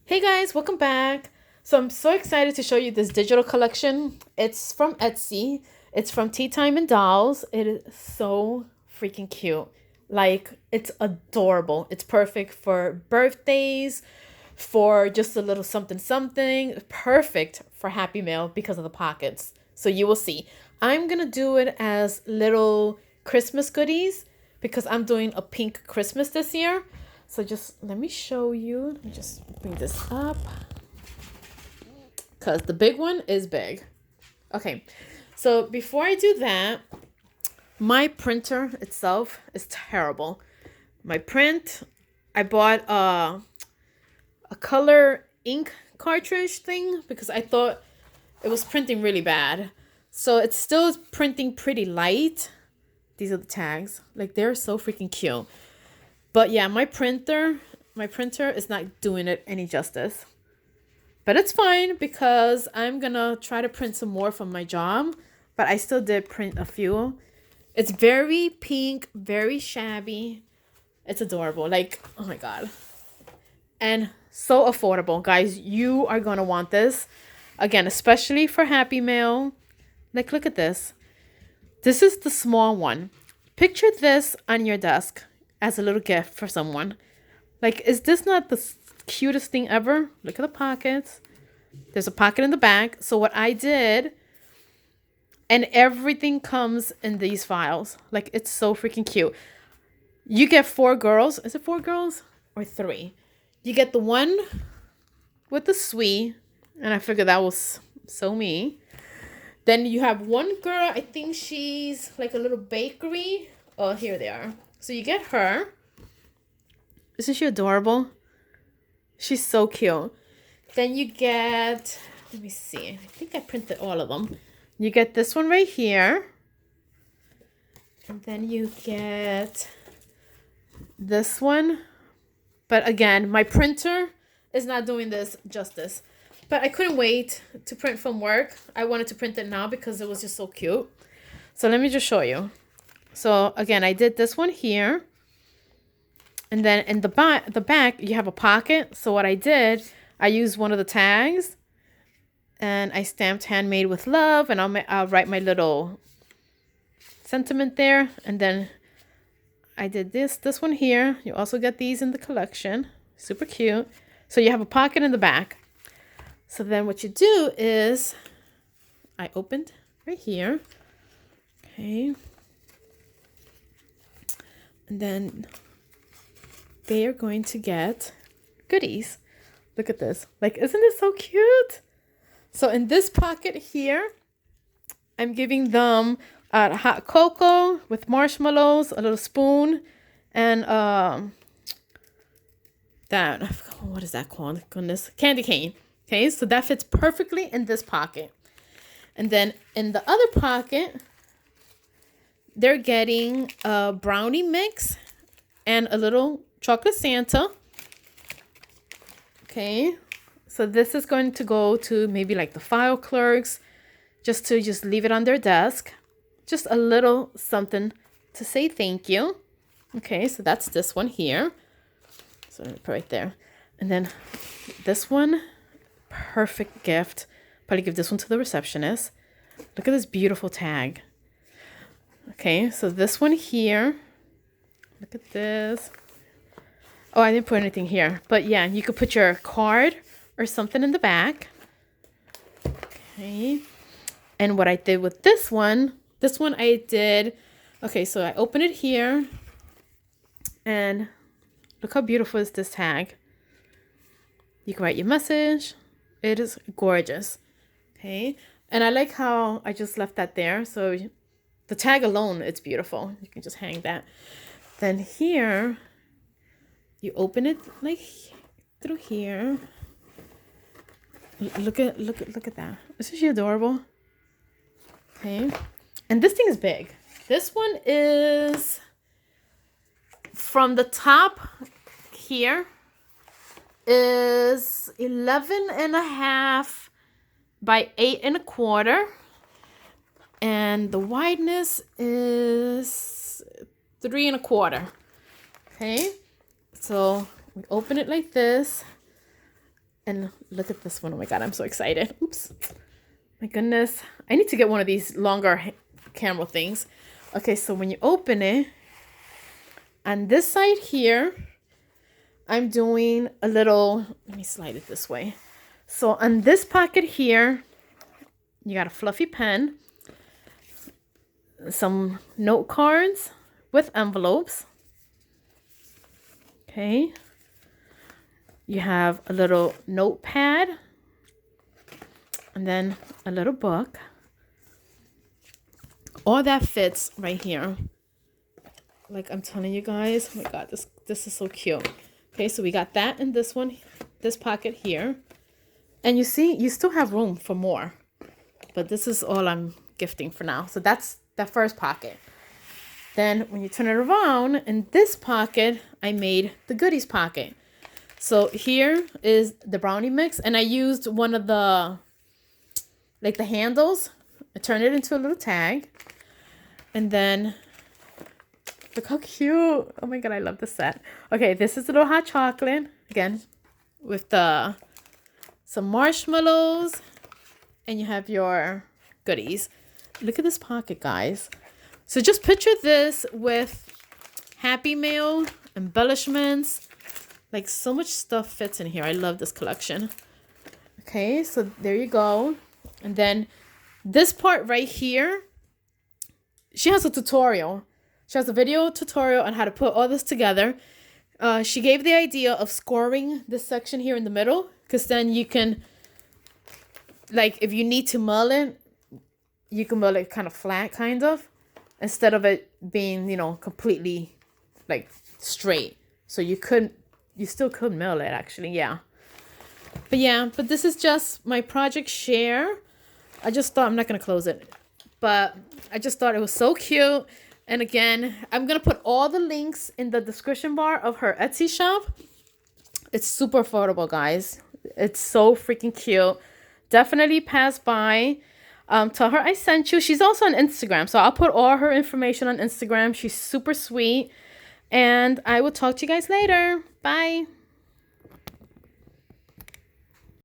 Hey guys, welcome back. So I'm so excited to show you this digital collection. It's from Etsy. It's from Tea Time and Dolls. It is so freaking cute. Like, it's adorable. It's perfect for birthdays, for just a little something something. Perfect for Happy Mail because of the pockets. So you will see. I'm gonna do it as little Christmas goodies because I'm doing a pink Christmas this year. So just let me show you. Let me just bring this up because the big one is big. Okay, so before I do that, my printer itself is terrible. My print, I bought a color ink cartridge thing because I thought it was printing really bad. So it's still printing pretty light. These are the tags. Like, they're so freaking cute. But yeah, my printer is not doing it any justice. But it's fine because I'm gonna try to print some more from my job. But I still did print a few. It's very pink, very shabby. It's adorable. Like, oh my god. And so affordable. Guys, you are gonna want this. Again, especially for Happy Mail. Like, look at this. This is the small one. Picture this on your desk as a little gift for someone. Like, is this not the cutest thing ever? Look at the pockets. There's a pocket in the back. So what I did, and everything comes in these files. Like, it's so freaking cute. You get 4 girls. Is it 4 girls or 3? You get the one with the sweet, and I figured that was so me. Then you have one girl, I think she's like a little bakery. Oh, here they are. So you get her. Isn't she adorable? She's so cute. Then you get, let me see. I think I printed all of them. You get this one right here. And then you get this one. But again, my printer is not doing this justice. But I couldn't wait to print from work. I wanted to print it now because it was just so cute. So let me just show you. So again, I did this one here. And then in the back, you have a pocket. So what I did, I used one of the tags. And I stamped handmade with love. And I'll write my little sentiment there. And then I did this one here. You also get these in the collection. Super cute. So you have a pocket in the back. So then what you do is, I opened right here. Okay. And then they are going to get goodies. Look at this. Like, isn't this so cute? So in this pocket here, I'm giving them hot cocoa with marshmallows, a little spoon, and that, what is that called? Goodness, candy cane. Okay, so that fits perfectly in this pocket. And then in the other pocket, they're getting a brownie mix and a little chocolate Santa. Okay, so this is going to go to maybe like the file clerks, just leave it on their desk. Just a little something to say thank you. Okay, so that's this one here. So I'm gonna put right there. And then this one, perfect gift. Probably give this one to the receptionist. Look at this beautiful tag. Okay, so this one here. Look at this. Oh, I didn't put anything here. But yeah, you could put your card or something in the back. Okay. And what I did with this one I did. Okay, so I open it here. And look how beautiful is this tag. You can write your message. It is gorgeous. Okay. And I like how I just left that there. So the tag alone, it's beautiful. You can just hang that. Then here, you open it like through here. Look at that. Isn't she adorable? Okay. And this thing is big. This one is from the top here is 11.5 by 8.25. And the wideness is 3.25. Okay. So we open it like this. And look at this one. Oh my God, I'm so excited. Oops. My goodness. I need to get one of these longer camera things. Okay, so when you open it, on this side here, I'm doing a little, let me slide it this way. So on this pocket here, you got a fluffy pen, some note cards with envelopes. Okay. You have a little notepad and then a little book. All that fits right here. Like I'm telling you guys, oh my God, this is so cute. Okay, so we got that in this one, this pocket here. And you see, you still have room for more. But this is all I'm gifting for now. So that's the first pocket. Then when you turn it around, in this pocket, I made the goodies pocket. So here is the brownie mix. And I used one of the, like the handles. I turned it into a little tag. And then, look how cute. Oh my God, I love this set. Okay, this is a little hot chocolate. Again, with some marshmallows. And you have your goodies. Look at this pocket, guys. So just picture this with Happy Meal, embellishments. Like so much stuff fits in here. I love this collection. Okay, so there you go. And then this part right here, she has a tutorial. She has a video tutorial on how to put all this together. She gave the idea of scoring this section here in the middle, because then you can, like, if you need to mull it, you can mull it kind of flat, kind of, instead of it being, you know, completely like straight. So you still could mull it actually, yeah. But this is just my project share. I just thought, I'm not gonna close it, but I just thought it was so cute. And again, I'm gonna put all the links in the description bar of her Etsy shop. It's super affordable, guys. It's so freaking cute. Definitely pass by. Tell her I sent you. She's also on Instagram, so I'll put all her information on Instagram. She's super sweet. And I will talk to you guys later. Bye.